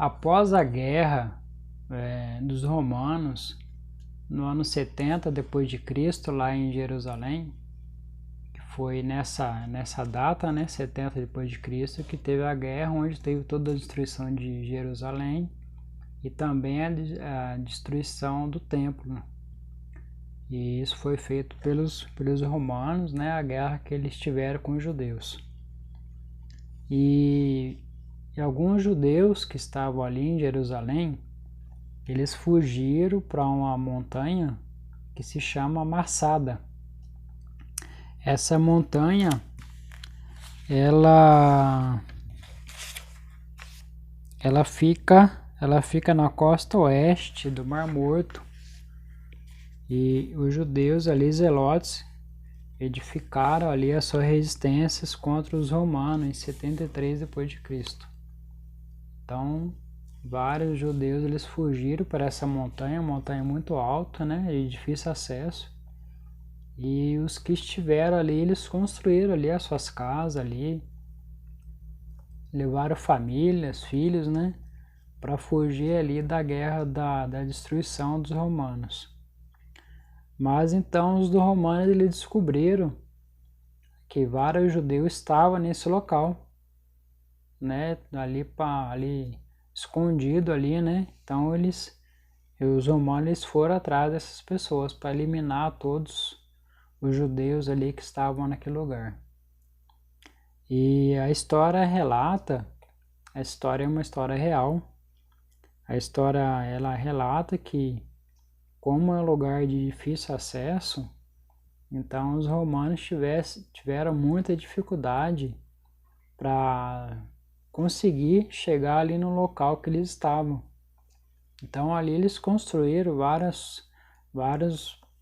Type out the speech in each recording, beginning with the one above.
Após a guerra dos romanos, no ano 70 depois de Cristo, lá em Jerusalém, que foi nessa data, né, 70 depois de Cristo, que teve a guerra, onde teve toda a destruição de Jerusalém e também a destruição do templo, né? E isso foi feito pelos romanos, né, a guerra que eles tiveram com os judeus. E alguns judeus que estavam ali em Jerusalém, eles fugiram para uma montanha que se chama Massada. Essa montanha, ela fica na costa oeste do Mar Morto. E os judeus ali, zelotes, edificaram ali as suas resistências contra os romanos em 73 depois de Cristo. Então, vários judeus eles fugiram para essa montanha muito alta, né, de difícil acesso. E os que estiveram ali, eles construíram ali as suas casas ali, levaram famílias, filhos, né, para fugir ali da guerra da destruição dos romanos. Mas então os romanos eles descobriram que vários judeus estavam nesse local, né, ali escondido ali, né? Então os romanos foram atrás dessas pessoas para eliminar todos os judeus ali que estavam naquele lugar. E a história é uma história real. A história ela relata que, como é um lugar de difícil acesso, então os romanos tiveram muita dificuldade para conseguir chegar ali no local que eles estavam. Então ali eles construíram vários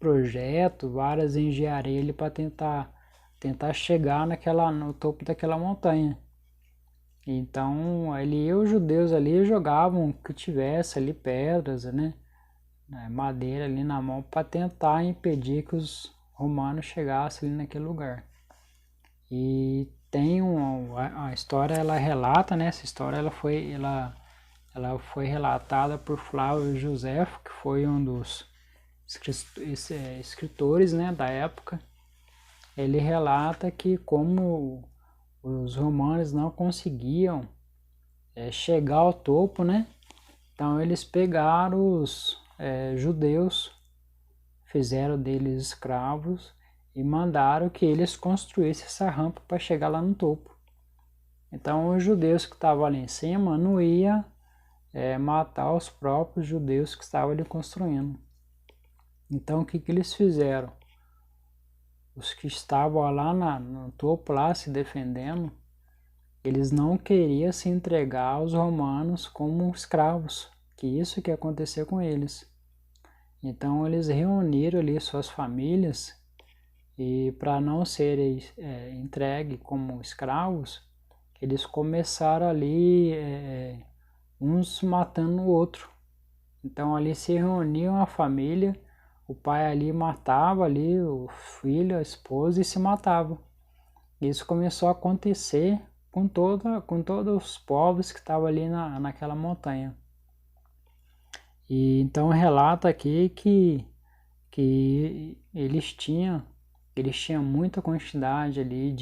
projetos, várias engenharias para tentar chegar no topo daquela montanha. Então ali os judeus ali jogavam o que tivesse ali, pedras, né, madeira ali na mão, para tentar impedir que os romanos chegassem ali naquele lugar. E tem a história, ela relata, né, essa história ela foi relatada por Flávio Josefo, que foi um dos escritores, né, da época. Ele relata que como os romanos não conseguiam chegar ao topo, né, então eles pegaram os judeus, fizeram deles escravos e mandaram que eles construíssem essa rampa para chegar lá no topo. Então os judeus que estavam ali em cima não iam matar os próprios judeus que estavam ali construindo. Então o que eles fizeram? Os que estavam lá no topo, lá se defendendo, eles não queriam se entregar aos romanos como escravos, que isso que aconteceu com eles. Então eles reuniram ali suas famílias e, para não serem entregues como escravos, eles começaram ali uns matando o outro. Então ali se reuniam a família, o pai ali matava ali o filho, a esposa, e se matava. Isso começou a acontecer com todos os povos que estavam ali naquela montanha. E então relata aqui que eles tinham muita quantidade ali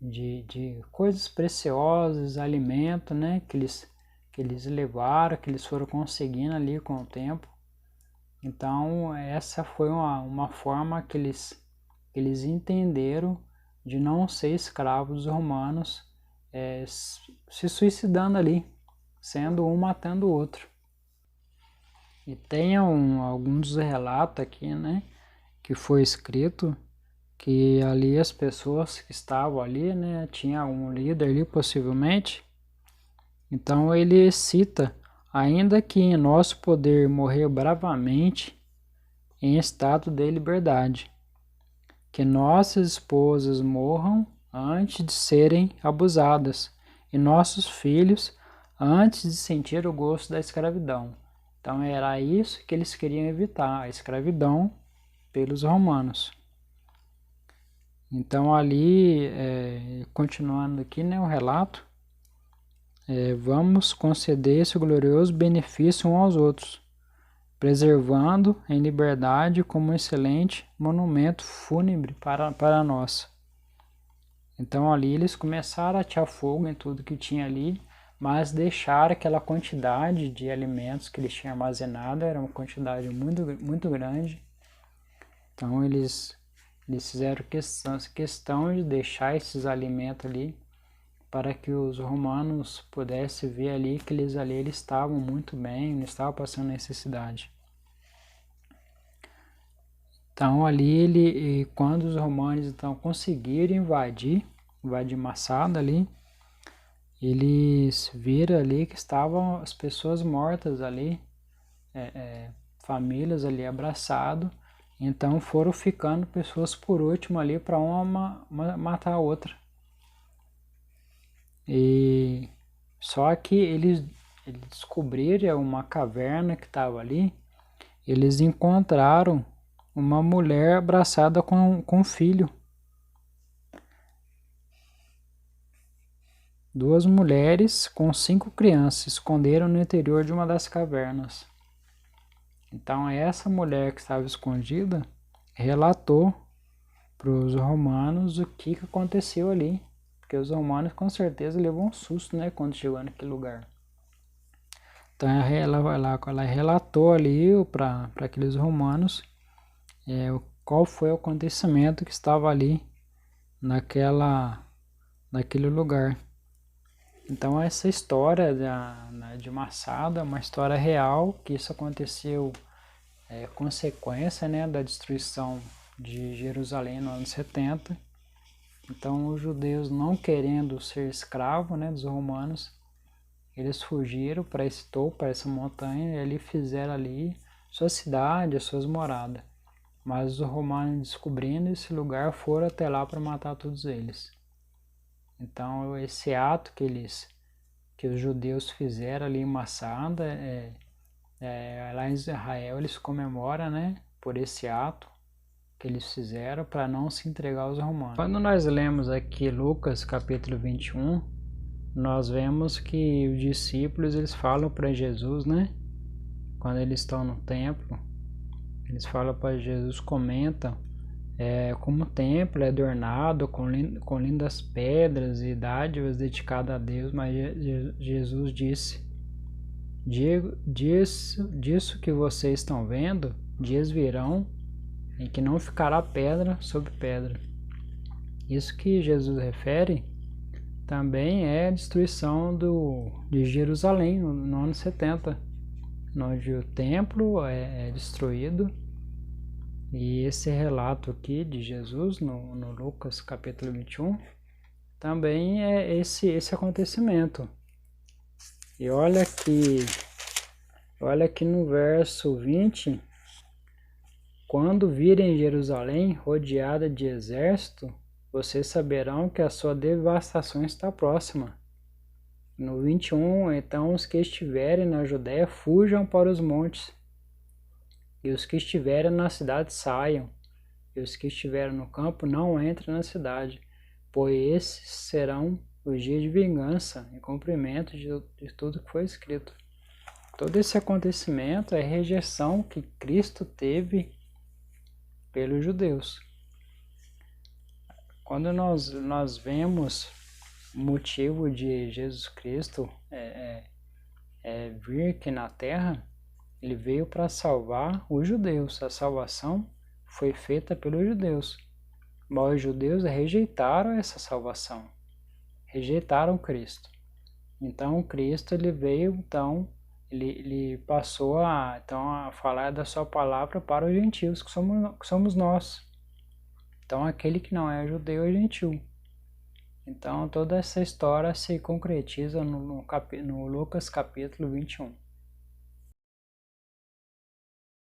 de coisas preciosas, alimento, né, que eles levaram, que eles foram conseguindo ali com o tempo. Então essa foi uma forma que eles entenderam de não ser escravos dos romanos, se suicidando ali, sendo um matando o outro. E tem alguns relatos aqui, né, que foi escrito que ali as pessoas que estavam ali, né, tinha um líder ali possivelmente. Então ele cita: ainda que em nosso poder morrer bravamente em estado de liberdade, que nossas esposas morram antes de serem abusadas e nossos filhos antes de sentir o gosto da escravidão. Então era isso que eles queriam evitar, a escravidão pelos romanos. Então ali, continuando aqui, né, o relato, vamos conceder esse glorioso benefício uns aos outros, preservando em liberdade como um excelente monumento fúnebre para nós. Então ali eles começaram a atirar fogo em tudo que tinha ali, mas deixaram aquela quantidade de alimentos que eles tinham armazenado, era uma quantidade muito, muito grande. Então eles fizeram questão de deixar esses alimentos ali, para que os romanos pudessem ver ali que eles estavam muito bem, não estavam passando necessidade. Então ali quando os romanos então conseguiram invadir Massada ali, eles viram ali que estavam as pessoas mortas ali, famílias ali abraçadas, então foram ficando pessoas por último ali para uma matar a outra. E só que eles descobriram uma caverna que estava ali, eles encontraram uma mulher abraçada com um filho. Duas mulheres com 5 crianças se esconderam no interior de uma das cavernas. Então essa mulher que estava escondida relatou para os romanos o que aconteceu ali, porque os romanos com certeza levou um susto, né, quando chegou naquele lugar. Então ela relatou ali para aqueles romanos qual foi o acontecimento que estava ali naquele lugar. Então essa história de Massada é uma história real, que isso aconteceu consequência, né, da destruição de Jerusalém no ano 70. Então os judeus, não querendo ser escravos, né, dos romanos, eles fugiram para esse topo, para essa montanha, e ali fizeram ali sua cidade, as suas moradas. Mas os romanos, descobrindo esse lugar, foram até lá para matar todos eles. Então esse ato que os judeus fizeram ali em Massada, lá em Israel eles comemoram, né, por esse ato que eles fizeram para não se entregar aos romanos. Quando nós lemos aqui Lucas capítulo 21, nós vemos que os discípulos eles falam para Jesus, né, quando eles estão no templo, eles falam para Jesus, comentam como o templo é adornado com lindas pedras e dádivas dedicadas a Deus, mas Jesus disse: disso que vocês estão vendo, dias virão em que não ficará pedra sobre pedra. Isso que Jesus refere também é a destruição de Jerusalém no ano 70, onde o templo é destruído. E esse relato aqui de Jesus no Lucas capítulo 21 também é esse acontecimento. E olha que no verso 20, quando virem Jerusalém rodeada de exército, vocês saberão que a sua devastação está próxima. No 21, então os que estiverem na Judéia fujam para os montes, e os que estiverem na cidade saiam, e os que estiverem no campo não entrem na cidade, pois esses serão os dias de vingança e cumprimento de tudo que foi escrito. Todo esse acontecimento é a rejeição que Cristo teve pelos judeus. Quando nós vemos o motivo de Jesus Cristo vir aqui na Terra, ele veio para salvar os judeus. A salvação foi feita pelos judeus, mas os judeus rejeitaram essa salvação, rejeitaram Cristo. Então Cristo ele veio, então ele passou a falar da sua palavra para os gentios, que somos nós. Então aquele que não é judeu é gentil. Então toda essa história se concretiza no Lucas capítulo 21.